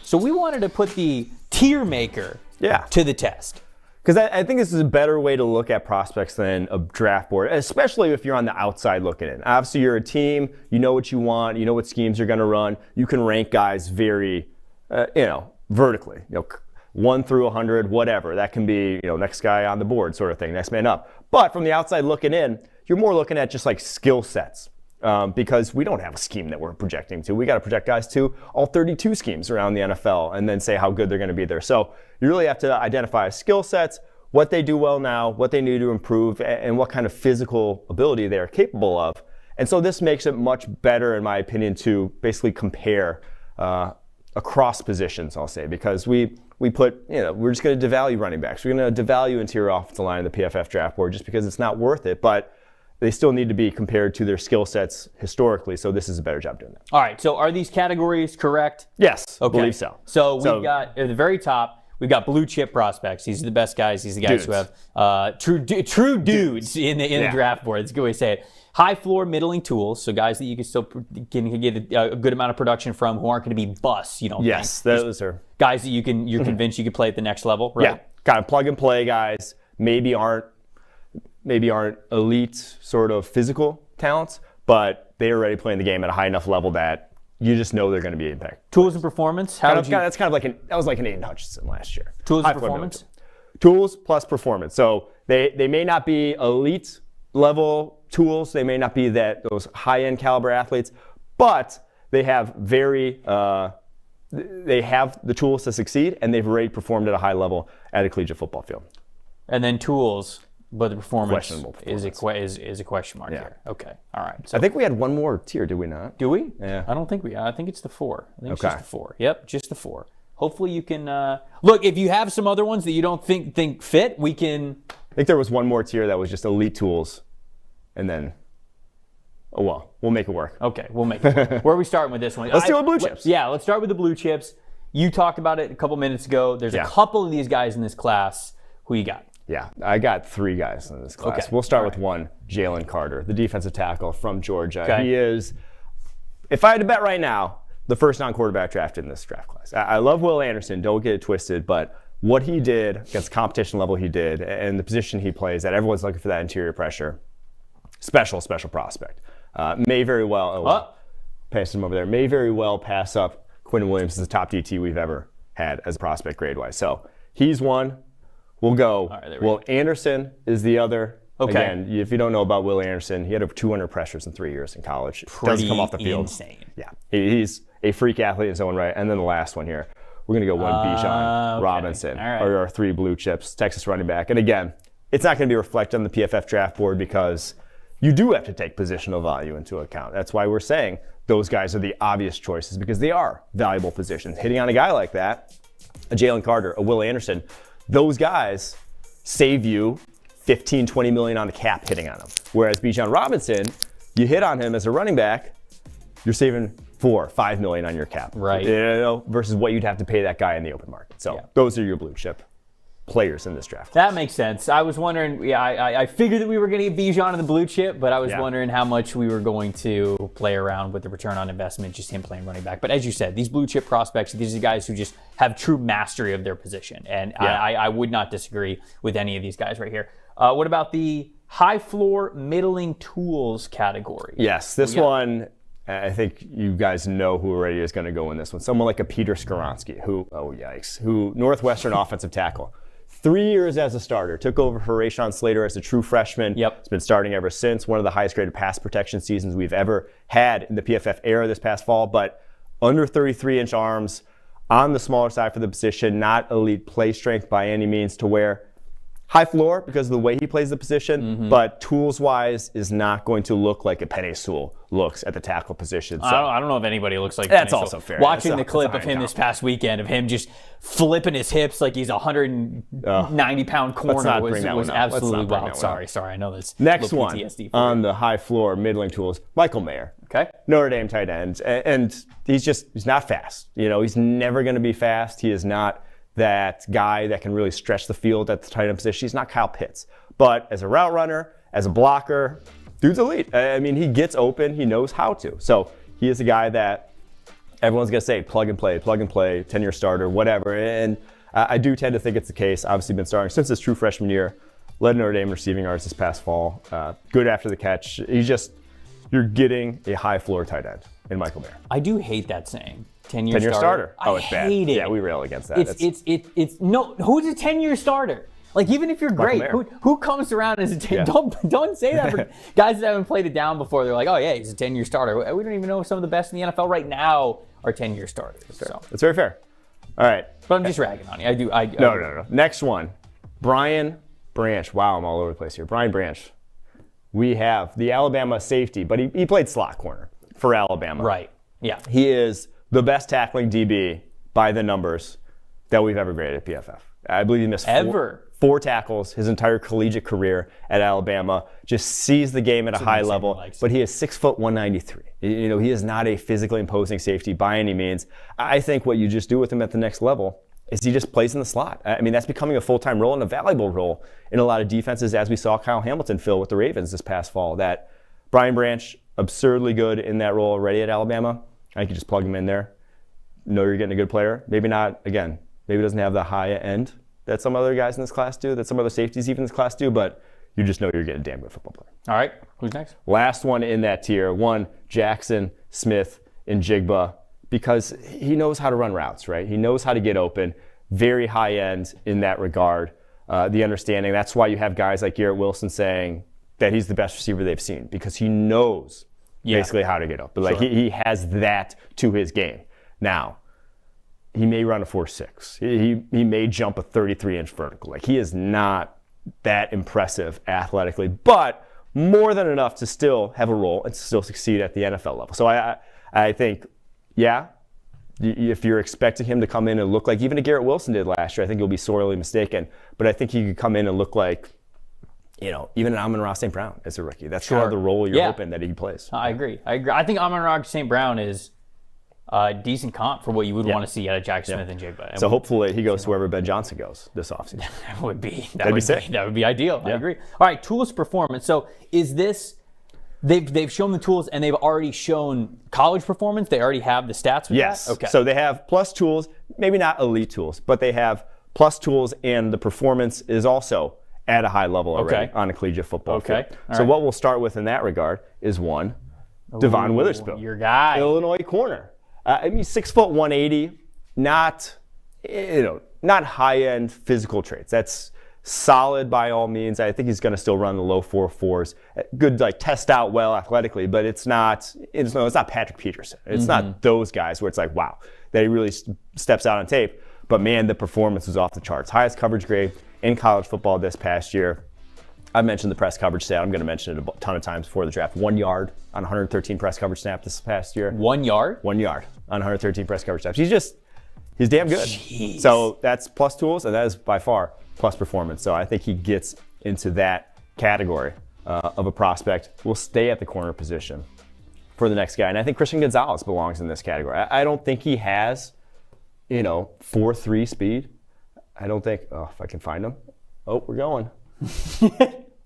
So we wanted to put the tier maker to the test. Because I think this is a better way to look at prospects than a draft board, especially if you're on the outside looking in. Obviously, you're a team. You know what you want. You know what schemes you're going to run. You can rank guys very, vertically. 1 through 100, whatever. That can be, next guy on the board sort of thing, next man up. But from the outside looking in, you're more looking at just like skill sets. Because we don't have a scheme that we're projecting to. We got to project guys to all 32 schemes around the NFL and then say how good they're going to be there. So you really have to identify skill sets, what they do well now, what they need to improve, and what kind of physical ability they are capable of. And so this makes it much better, in my opinion, to basically compare across positions, I'll say, because we put, we're just going to devalue running backs. We're going to devalue interior offensive line in the PFF draft board just because it's not worth it. But they still need to be compared to their skill sets historically, so this is a better job doing that. All right, so are these categories correct? Yes, okay. I believe so. So we've got, at the very top, we've got blue chip prospects. These are the best guys. These are the guys who have true dudes in the draft board. That's a good way to say it. High floor, middling tools, so guys that you can still can get a good amount of production from who aren't going to be busts, Yes, those are guys that you're convinced you can play at the next level, right? Yeah, kind of plug and play guys, maybe aren't elite sort of physical talents, but they're already playing the game at a high enough level that you just know they're going to be impact. Tools and performance? That's kind of like that was like an Aiden Hutchinson last year. Tools and performance? Tools plus performance. So they may not be elite level tools. They may not be those high-end caliber athletes, but they have they have the tools to succeed, and they've already performed at a high level at a collegiate football field. And then tools. But the performance is a question mark here. Okay, all right. So I think we had one more tier, did we not? Do we? Yeah. I don't think we. I think it's the 4. I think it's just the 4. Yep, just the 4. Hopefully you can look. If you have some other ones that you don't think fit, we can. I think there was one more tier that was just elite tools, and then. Oh well, we'll make it work. Okay, we'll make it work. Where are we starting with this one? Let's do the blue chips. Yeah, let's start with the blue chips. You talked about it a couple minutes ago. There's a couple of these guys in this class. Who you got? Yeah, I got 3 guys in this class. Okay. We'll start with one, Jalen Carter, the defensive tackle from Georgia. Okay. He is, if I had to bet right now, the first non-quarterback drafted in this draft class. I love Will Anderson, don't get it twisted, but what he did against competition level he did, and the position he plays at, everyone's looking for that interior pressure. Special prospect. May very well, pass him over there, may very well pass up Quinn Williams as the top DT we've ever had as a prospect grade-wise. So he's one. We'll go. Right, Will Anderson is the other. Okay. Again, if you don't know about Will Anderson, he had over 200 pressures in 3 years in college. Doesn't come off the field. Insane. Yeah, he's a freak athlete in his own right. And then the last one here, we're going to go Bijan Robinson, are our 3 blue chips, Texas running back. And again, it's not going to be reflected on the PFF draft board because you do have to take positional value into account. That's why we're saying those guys are the obvious choices because they are valuable positions. Hitting on a guy like that, a Jalen Carter, a Will Anderson, those guys save you $15-20 million on the cap hitting on them. Whereas Bijan Robinson, you hit on him as a running back, you're saving $4-5 million on your cap. Right. Versus what you'd have to pay that guy in the open market. So those are your blue chip players in this draft. That makes sense. I was wondering, I figured that we were going to get Bijan in the blue chip, but I was wondering how much we were going to play around with the return on investment, just him playing running back. But as you said, these blue chip prospects, these are guys who just have true mastery of their position. And I would not disagree with any of these guys right here. What about the high floor middling tools category? Yes, this one, I think you guys know who already is going to go in this one. Someone like a Peter Skoronski, who Northwestern offensive tackle. 3 years as a starter, took over for Rashawn Slater as a true freshman. Yep. It's been starting ever since. One of the highest graded pass protection seasons we've ever had in the PFF era this past fall, but under 33-inch arms, on the smaller side for the position, not elite play strength by any means to where high floor because of the way he plays the position, but tools-wise is not going to look like a Penei Sewell looks at the tackle position. So I don't know if anybody looks like that's Penei also Sewell. fair. Watching the clip of him this past weekend of him just flipping his hips like he's a 190-pound corner was absolutely wild. Sorry. I know this. Next one on the high floor middling tools, Michael Mayer. Okay. Notre Dame tight end. And he's not fast. He's never going to be fast. He is not that guy that can really stretch the field at the tight end position. He's not Kyle Pitts. But as a route runner, as a blocker, dude's elite. I mean, he gets open. He knows how to. So he is a guy that everyone's going to say plug and play, 10-year starter, whatever. And I do tend to think it's the case. Obviously been starting since his true freshman year. Led Notre Dame receiving yards this past fall. Good after the catch. You're getting a high floor tight end in Michael Mayer. I do hate that saying. 10-year starter. Oh, it's I bad. hate it. Yeah, we rail against that. It's no. Who's a 10-year starter? Like, even if you're great, who comes around as a 10? Don't say that for guys that haven't played it down before. They're like, oh yeah, he's a 10-year starter. We don't even know if some of the best in the NFL right now are 10-year starters. So that's very fair. All right, but I'm just ragging on you. No. Next one, Brian Branch. Wow, I'm all over the place here. Brian Branch. We have the Alabama safety, but he played slot corner for Alabama. Right. Yeah. He is the best tackling DB by the numbers that we've ever graded at PFF. I believe he missed four tackles his entire collegiate career at Alabama. Just sees the game at a high level, but he is 6'1", 193. You know, he is not a physically imposing safety by any means. I think what you just do with him at the next level is he just plays in the slot. I mean, that's becoming a full-time role and a valuable role in a lot of defenses, as we saw Kyle Hamilton fill with the Ravens this past fall. That Brian Branch, absurdly good in that role already at Alabama. I think you just plug him in there. Know you're getting a good player. Maybe not, again, maybe doesn't have the high end that some other guys in this class do, that some other safeties even in this class do, but you just know you're getting a damn good football player. All right, who's next? Last one in that tier, Jackson Smith in Jigba, because he knows how to run routes, right? He knows how to get open, very high end in that regard. The understanding, that's why you have guys like Garrett Wilson saying that he's the best receiver they've seen, because he knows basically how to get open. Like he has that to his game. Now, he may run a 4.6. He may jump a 33-inch vertical. Like, he is not that impressive athletically, but more than enough to still have a role and still succeed at the NFL level. So I think, if you're expecting him to come in and look like even a Garrett Wilson did last year, I think you'll be sorely mistaken. But I think he could come in and look like, even an Amon-Ra St. Brown as a rookie. That's kind of the role you're hoping that he plays. I agree. I think Amon-Ra St. Brown is a decent comp for what you would want to see out of Jackson Smith and Jigba. So hopefully he goes to wherever Ben Johnson goes this offseason. That'd be sick. That would be ideal. Yeah. I agree. All right, tools performance. So is this, they've shown the tools and they've already shown college performance? They already have the stats for that? Okay. So they have plus tools, maybe not elite tools, but they have plus tools, and the performance is also at a high level already on a collegiate football field. So what we'll start with in that regard is Devon Witherspoon. Your guy. Illinois corner. 6'1", 180, not high-end physical traits. That's solid by all means. I think he's going to still run the low 4.4s. Good, test out well athletically, but it's not Patrick Peterson. It's not those guys where it's like, wow, that he really steps out on tape. But man, the performance was off the charts. Highest coverage grade in college football this past year. I mentioned the press coverage stat. I'm going to mention it a ton of times before the draft. 1 yard on 113 press coverage snaps this past year. 1 yard? 1 yard on 113 press coverage snaps. He's damn good. Jeez. So that's plus tools, and that is by far plus performance. So I think he gets into that category of a prospect. Will stay at the corner position for the next guy. And I think Christian Gonzalez belongs in this category. I don't think he has, 4.3 speed. I don't think, if I can find him. Oh, we're going.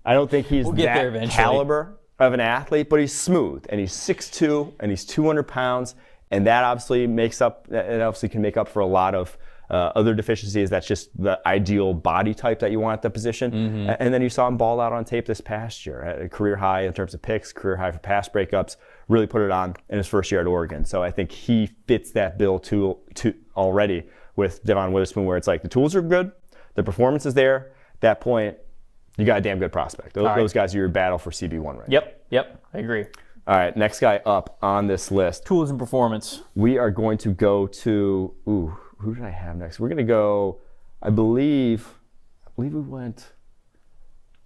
I don't think he's that caliber of an athlete, but he's smooth, and he's 6'2", and he's 200 pounds, and that obviously can make up for a lot of other deficiencies. That's just the ideal body type that you want at the position. And then you saw him ball out on tape this past year at a career high in terms of picks, career high for pass breakups, really put it on in his first year at Oregon. So I think he fits that bill to already with Devon Witherspoon, where it's like the tools are good, the performance is there. At that point, you got a damn good prospect. Those guys are your battle for CB1 right now. Yep, I agree. All right, next guy up on this list. Tools and performance. We are going to go to, who did I have next? We're going to go, I believe we went,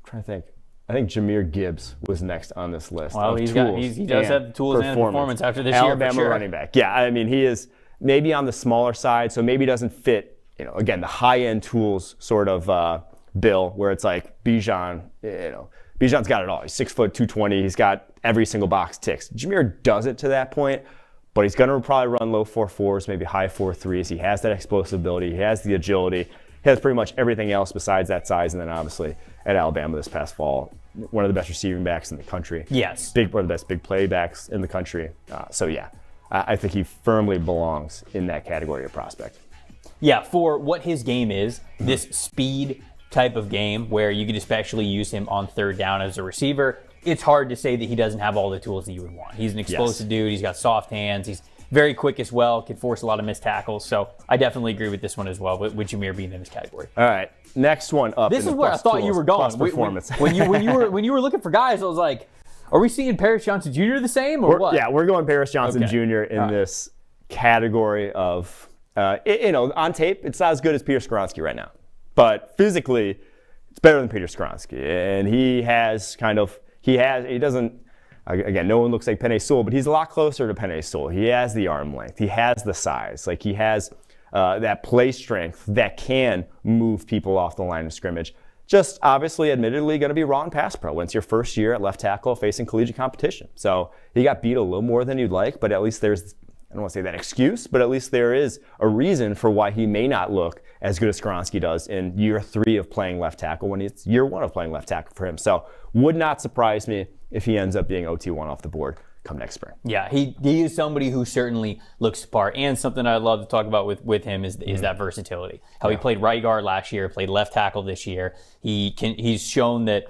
I'm trying to think. I think Jahmyr Gibbs was next on this list. Well, he does have the tools and performance after this year. Alabama running back. Yeah, I mean, he is maybe on the smaller side, so maybe doesn't fit, again, the high-end tools sort of bill, where it's like Bijan, Bijan's got it all. He's 6', 220. He's got every single box ticks. Jahmyr doesn't to that point, but he's going to probably run low 4.4s, maybe high 4.3s. He has that explosibility. He has the agility. He has pretty much everything else besides that size. And then obviously at Alabama this past fall, one of the best receiving backs in the country. Yes. One of the best big play backs in the country. So yeah, I think he firmly belongs in that category of prospect. Yeah, for what his game is, this speed type of game where you could especially use him on third down as a receiver, it's hard to say that he doesn't have all the tools that you would want. He's an explosive dude. He's got soft hands. He's very quick as well, can force a lot of missed tackles. So I definitely agree with this one as well, with Jameer being in this category. All right, next one up. This is where I thought you were going. Performance. When you were looking for guys, I was like, are we seeing Paris Johnson Jr. the same or what? Yeah, we're going Paris Johnson Jr. in this category of, on tape, it's not as good as Peter Skoronski right now. But physically, it's better than Peter Skoronski. And he doesn't, again, no one looks like Penei Sewell, but he's a lot closer to Penei Sewell. He has the arm length. He has the size. Like, he has that play strength that can move people off the line of scrimmage. Just obviously, admittedly, going to be raw in pass pro when it's your first year at left tackle facing collegiate competition. So he got beat a little more than you'd like, but at least there's, I don't want to say that excuse, but at least there is a reason for why he may not look as good as Skoronski does in year 3 of playing left tackle when it's year 1 of playing left tackle for him. So would not surprise me if he ends up being OT1 off the board come next spring. Yeah, he is somebody who certainly looks the part. And something I'd love to talk about with him is that versatility. How he played right guard last year, played left tackle this year. He's shown that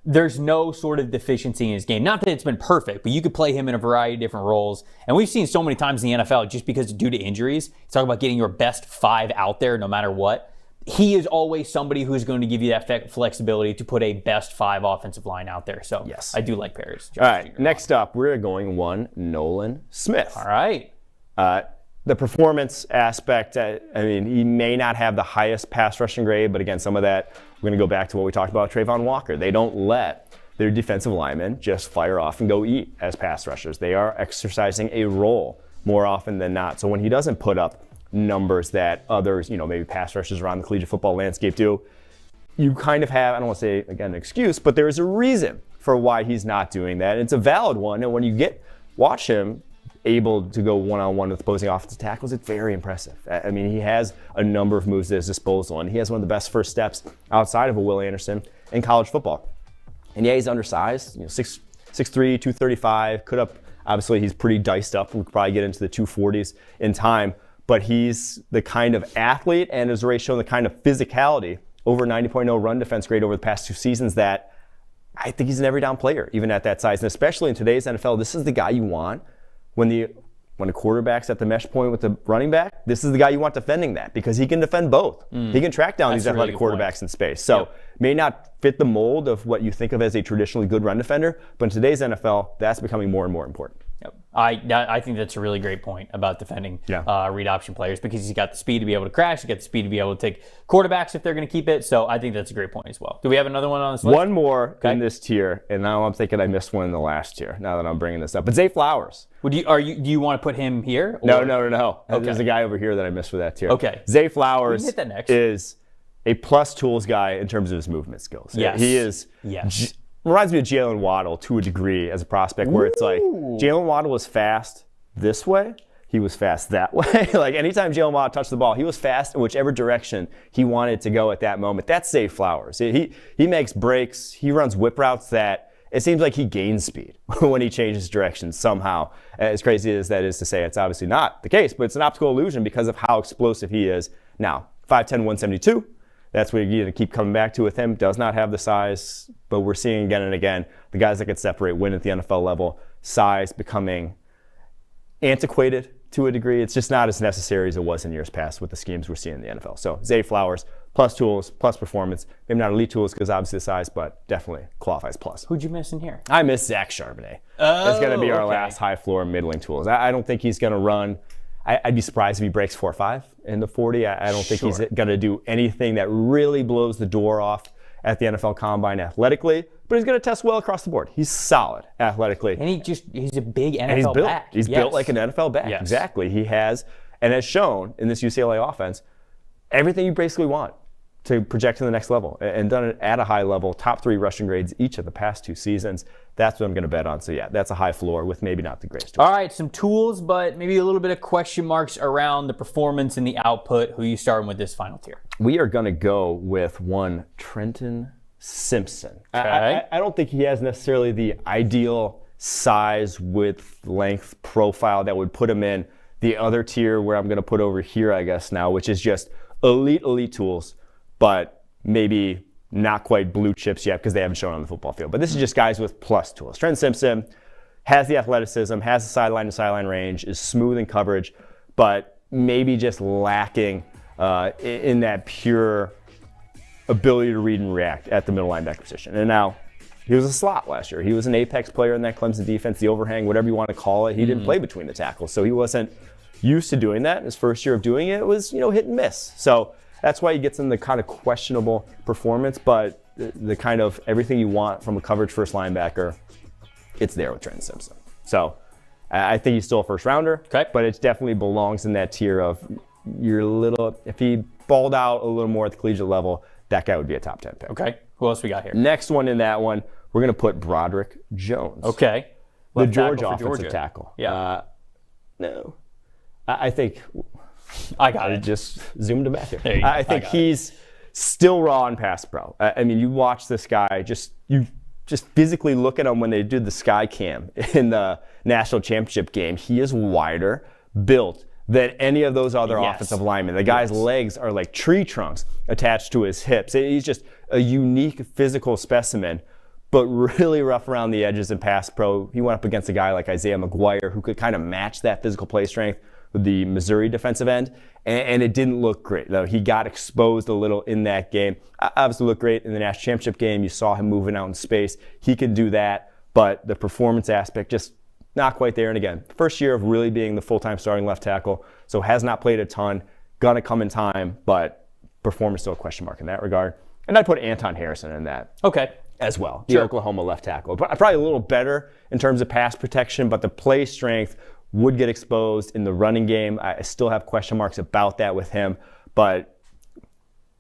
there's no sort of deficiency in his game. Not that it's been perfect, but you could play him in a variety of different roles. And we've seen so many times in the NFL, just because due to injuries, talk about getting your best 5 out there no matter what. He is always somebody who's going to give you that flexibility to put a best 5 offensive line out there. So yes, I do like Paris. All right, next up, we're going one Nolan Smith. All right. The performance aspect, he may not have the highest pass rushing grade, but again, some of that, we're going to go back to what we talked about Trayvon Walker. They don't let their defensive linemen just fire off and go eat as pass rushers. They are exercising a role more often than not. So when he doesn't put up numbers that others, maybe pass rushers around the collegiate football landscape do, you kind of have, I don't want to say, again, an excuse, but there is a reason for why he's not doing that. And it's a valid one. And when you watch him able to go one-on-one with opposing offensive tackles, it's very impressive. He has a number of moves at his disposal, and he has one of the best first steps outside of a Will Anderson in college football. And yeah, he's undersized, 6'3", 235, obviously he's pretty diced up. We could probably get into the 240s in time. But he's the kind of athlete and has already shown the kind of physicality, over 90.0 run defense grade over the past 2 seasons, that I think he's an every down player, even at that size. And especially in today's NFL, this is the guy you want when a quarterback's at the mesh point with the running back. This is the guy you want defending that, because he can defend both. He can track down these athletic quarterbacks in space. So may not fit the mold of what you think of as a traditionally good run defender, but in today's NFL, that's becoming more and more important. Yep. I think that's a really great point about defending read option players, because he's got the speed to be able to crash, he's got the speed to be able to take quarterbacks if they're going to keep it. So I think that's a great point as well. Do we have another one on this list? One more in this tier, and now I'm thinking I missed one in the last tier, now that I'm bringing this up. But Zay Flowers. Do you want to put him here? Or? No. Okay. There's a guy over here that I missed for that tier. Okay. Zay Flowers hit that next. is a plus tools guy in terms of his movement skills. Yes. He is. Yes. Reminds me of Jalen Waddle to a degree as a prospect, where it's like Jalen Waddle was fast this way, he was fast that way. Like anytime Jalen Waddle touched the ball, he was fast in whichever direction he wanted to go at that moment. That's Zay Flowers. He makes breaks, he runs whip routes that it seems like he gains speed when he changes direction somehow. As crazy as that is to say, it's obviously not the case, but it's an optical illusion because of how explosive he is. Now, 5'10", 172. That's what you're going to keep coming back to with him. Does not have the size, but we're seeing again and again the guys that could separate win at the NFL level. Size becoming antiquated to a degree. It's just not as necessary as it was in years past with the schemes we're seeing in the NFL. So Zay Flowers, plus tools, plus performance. Maybe not elite tools because obviously the size, but definitely qualifies plus. Who'd you miss in here? I miss Zach Charbonnet. That's going to be our last high floor middling tools. I don't think he's going to run. I'd be surprised if he breaks 4.5 in the 40. I don't think he's going to do anything that really blows the door off at the NFL Combine athletically, but he's going to test well across the board. He's solid athletically. And he's a big NFL back. He's built like an NFL back. Yes. Exactly. He has, and has shown in this UCLA offense, everything you basically want to project to the next level, and done it at a high level, top 3 rushing grades each of the past 2 seasons. That's what I'm going to bet on. So yeah, that's a high floor with maybe not the greatest tools. All right, some tools, but maybe a little bit of question marks around the performance and the output. Who are you starting with this final tier? We are going to go with Trenton Simpson. Okay. I don't think he has necessarily the ideal size, width, length profile that would put him in the other tier where I'm going to put over here, I guess now, which is just elite tools, but maybe not quite blue chips yet because they haven't shown on the football field. But this is just guys with plus tools. Trent Simpson has the athleticism, has the sideline to sideline range, is smooth in coverage, but maybe just lacking in that pure ability to read and react at the middle linebacker position. And now, he was a slot last year. He was an apex player in that Clemson defense, the overhang, whatever you want to call it. He didn't play between the tackles, so he wasn't used to doing that. His first year of doing it was, hit and miss. So that's why he gets in the kind of questionable performance, but the kind of everything you want from a coverage first linebacker, it's there with Trent Simpson. So I think he's still a first rounder, okay, but it definitely belongs in that tier of if he balled out a little more at the collegiate level, that guy would be a top 10 pick. Okay. Who else we got here? Next one in that one, we're going to put Broderick Jones. Okay. The Georgia offensive tackle. Yeah. No. I think I got it. Just zoomed him back here. There you go. I think he's still raw in pass pro. I mean, you watch this guy, you just physically look at him when they did the sky cam in the national championship game. He is wider, built than any of those other offensive linemen. The guy's legs are like tree trunks attached to his hips. He's just a unique physical specimen, but really rough around the edges in pass pro. He went up against a guy like Isaiah McGuire who could kind of match that physical play strength with the Missouri defensive end, and it didn't look great. Though he got exposed a little in that game. Obviously looked great in the national championship game. You saw him moving out in space. He could do that, but the performance aspect just not quite there. And again, first year of really being the full-time starting left tackle, so has not played a ton, gonna come in time, but performance still a question mark in that regard. And I'd put Anton Harrison in that as well, the Oklahoma left tackle. But probably a little better in terms of pass protection, but the play strength would get exposed in the running game. I still have question marks about that with him, but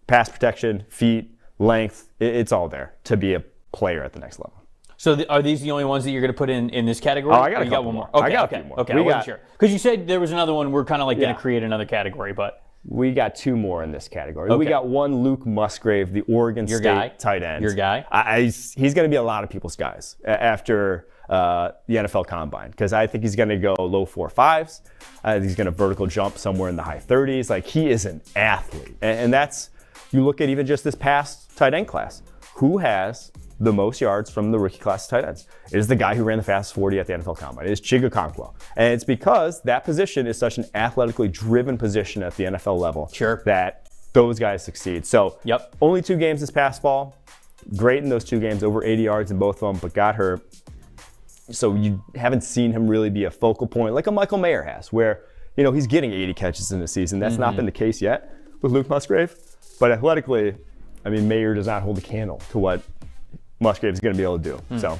pass protection, feet, length, it's all there to be a player at the next level. So are these the only ones that you're going to put in this category? Oh, I got a couple one more. Okay, I got a few more. Okay, I wasn't sure. Because you said there was another one. We're kind of like going to create another category, but... We got two more in this category. We got one, Luke Musgrave, the Oregon State tight end. Your guy? He's going to be a lot of people's guys after the NFL Combine, because I think he's going to go low 4.5s. He's going to vertical jump somewhere in the high 30s. Like, he is an athlete. And that's, you look at even just this past tight end class. Who has the most yards from the rookie class tight ends? It is the guy who ran the fastest 40 at the NFL Combine. It is Chigakonkwo. And it's because that position is such an athletically driven position at the NFL level that those guys succeed. So only 2 games this past fall. Great in those 2 games, over 80 yards in both of them, but got hurt. So you haven't seen him really be a focal point like a Michael Mayer has, where he's getting 80 catches in the season. That's not been the case yet with Luke Musgrave. But athletically, I mean, Mayer does not hold a candle to what Musgrave is going to be able to do. So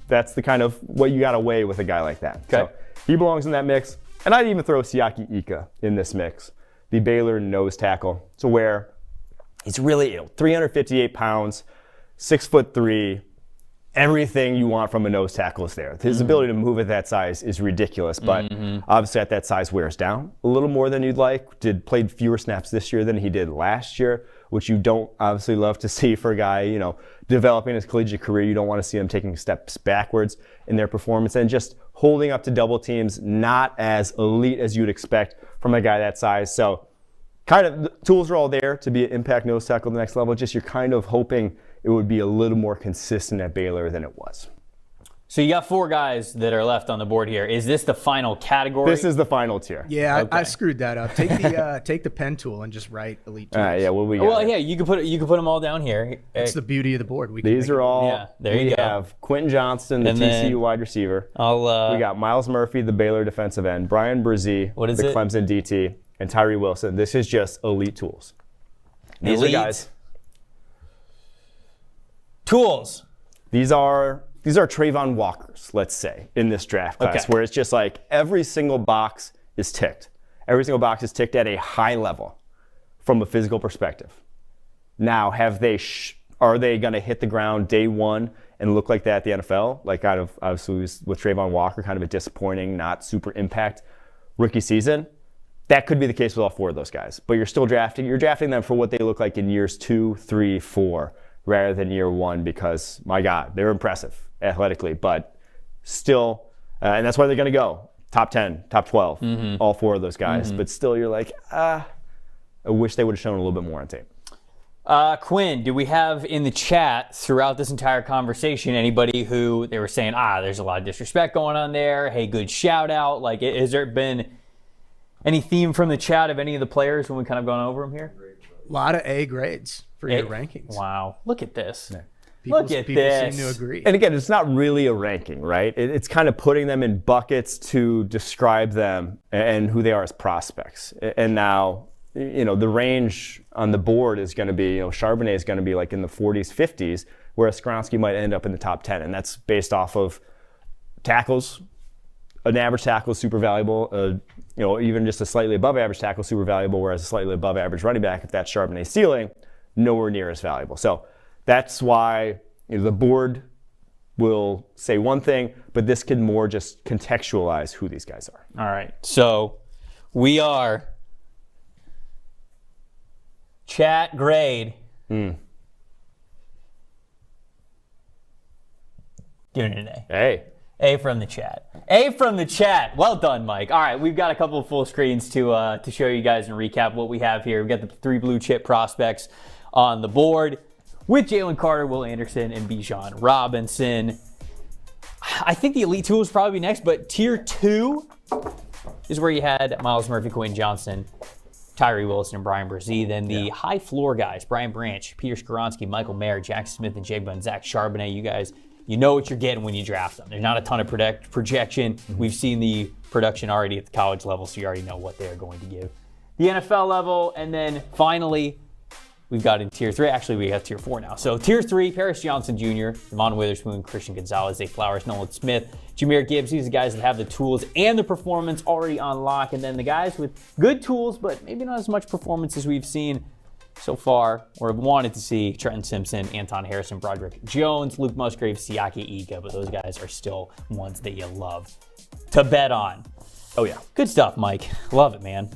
that's the kind of what you got to weigh with a guy like that. So he belongs in that mix. And I'd even throw Siaki Ika in this mix, the Baylor nose tackle. So where he's really 358 pounds, 6'3", everything you want from a nose tackle is there. His ability to move at that size is ridiculous, but obviously at that size wears down a little more than you'd like. Played fewer snaps this year than he did last year, which you don't obviously love to see for a guy, developing his collegiate career. You don't want to see him taking steps backwards in their performance and just holding up to double teams, not as elite as you'd expect from a guy that size. So kind of the tools are all there to be an impact nose tackle at the next level. Just you're kind of hoping it would be a little more consistent at Baylor than it was. So you got 4 guys that are left on the board here. Is this the final category? This is the final tier. Yeah, I screwed that up. Take the pen tool and just write elite tools. Yeah, what we got? Well, yeah, you could put them all down here. That's the beauty of the board. These are all. Yeah, there you go. We go. have Quentin Johnston, the TCU wide receiver. We got Miles Murphy, the Baylor defensive end. Brian Brzee, the Clemson DT, and Tyree Wilson. This is just elite tools. These are guys. Tools. These are Trayvon Walkers, let's say, in this draft class, where it's just like every single box is ticked. Every single box is ticked at a high level from a physical perspective. Now, are they going to hit the ground day one and look like that at the NFL? Like kind of obviously with Trayvon Walker, kind of a disappointing, not super impact rookie season. That could be the case with all 4 of those guys. But you're still drafting. You're drafting them for what they look like in years 2, 3, 4. Rather than year 1, because my God, they're impressive athletically, but still, and that's why they're going to go top 10, top 12, all 4 of those guys. But still, you're like, I wish they would have shown a little bit more on tape. Quinn, do we have in the chat throughout this entire conversation anybody who they were saying, there's a lot of disrespect going on there. Hey, good shout out. Like, has there been any theme from the chat of any of the players when we kind of gone over them here? A lot of A grades for your rankings. Wow. Look at this. Yeah. Look at this. People seem to agree. And again, it's not really a ranking, right? It's kind of putting them in buckets to describe them and who they are as prospects. And now, the range on the board is going to be, Charbonnet is going to be like in the 40s, 50s, whereas Skronsky might end up in the top 10. And that's based off of tackles. An average tackle is super valuable. Even just a slightly above average tackle is super valuable, whereas a slightly above average running back, if that's Charbonnet's ceiling, nowhere near as valuable. So that's why the board will say one thing, but this can more just contextualize who these guys are. All right. So we are chat grade. Giving it an A. Hey. A from the chat. A from the chat. Well done, Mike. All right, we've got a couple of full screens to show you guys and recap what we have here. We've got the 3 blue chip prospects on the board with Jalen Carter, Will Anderson, and Bijan Robinson. I think the Elite 2 was probably next, but Tier 2 is where you had Myles Murphy, Quentin Johnson, Tyree Wilson, and Brian Brzee. Then the high floor guys, Brian Branch, Peter Skoronski, Michael Mayer, Jackson Smith, and Jay Bunn, Zach Charbonnet. You guys, you know what you're getting when you draft them. There's not a ton of projection. We've seen the production already at the college level, so you already know what they're going to give. The NFL level, and then finally, we've got in Tier 3. Actually, we have Tier 4 now. So Tier 3, Paris Johnson Jr., Devon Witherspoon, Christian Gonzalez, Zay Flowers, Nolan Smith, Jahmyr Gibbs. These are the guys that have the tools and the performance already on lock. And then the guys with good tools, but maybe not as much performance as we've seen so far, or have wanted to see: Trenton Simpson, Anton Harrison, Broderick Jones, Luke Musgrave, Siaki Ika. But those guys are still ones that you love to bet on. Oh, yeah. Good stuff, Mike. Love it, man.